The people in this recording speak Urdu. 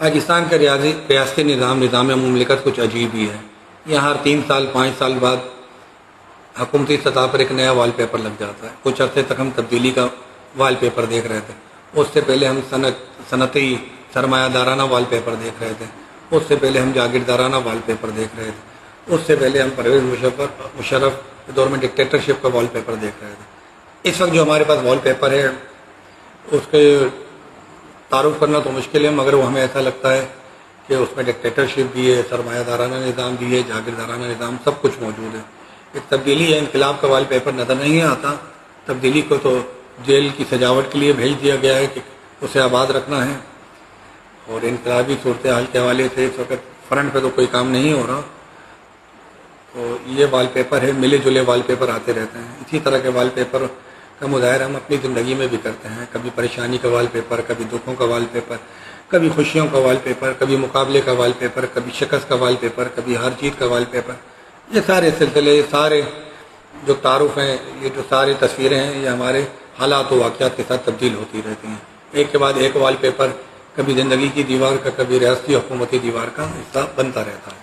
پاکستان کا ریاستی نظام مملکت کچھ عجیب ہی ہے۔ یہاں ہر 3 سال 5 سال بعد حکومتی سطح پر ایک نیا وال پیپر لگ جاتا ہے۔ کچھ عرصے تک ہم تبدیلی کا وال پیپر دیکھ رہے تھے، اس سے پہلے ہم صنعتی سرمایہ دارانہ وال پیپر دیکھ رہے تھے، اس سے پہلے ہم جاگیردارانہ وال پیپر دیکھ رہے تھے، اس سے پہلے ہم پرویز مشرف دور میں ڈکٹیٹرشپ کا وال پیپر دیکھ رہے تھے۔ اس وقت جو ہمارے پاس وال پیپر ہے اس کے تعارف کرنا تو مشکل ہے، مگر وہ ہمیں ایسا لگتا ہے کہ اس میں ڈکٹیٹرشپ بھی ہے، سرمایہ دارانہ نظام بھی ہے، جاگیردارانہ نظام، سب کچھ موجود ہے۔ ایک تبدیلی یا انقلاب کا وال پیپر نظر نہیں آتا۔ تبدیلی کو تو جیل کی سجاوٹ کے لیے بھیج دیا گیا ہے کہ اسے آباد رکھنا ہے، اور انقلابی صورتحال کے حوالے سے اس وقت فرنٹ پہ تو کوئی کام نہیں ہو رہا۔ تو یہ وال پیپر ہے، ملے جلے وال پیپر آتے رہتے ہیں۔ اسی طرح کے وال پیپر کا مظاہرہ ہم اپنی زندگی میں بھی کرتے ہیں، کبھی پریشانی کا وال پیپر، کبھی دکھوں کا وال پیپر، کبھی خوشیوں کا وال پیپر، کبھی مقابلے کا وال پیپر، کبھی شکست کا وال پیپر، کبھی ہار جیت کا وال پیپر۔ یہ سارے سلسلے، یہ سارے جو تعارف ہیں، یہ جو ساری تصویریں ہیں، یہ ہمارے حالات و واقعات کے ساتھ تبدیل ہوتی رہتی ہیں۔ ایک کے بعد ایک وال پیپر کبھی زندگی کی دیوار کا، کبھی ریاستی حکومتی دیوار کا حصہ بنتا رہتا ہے۔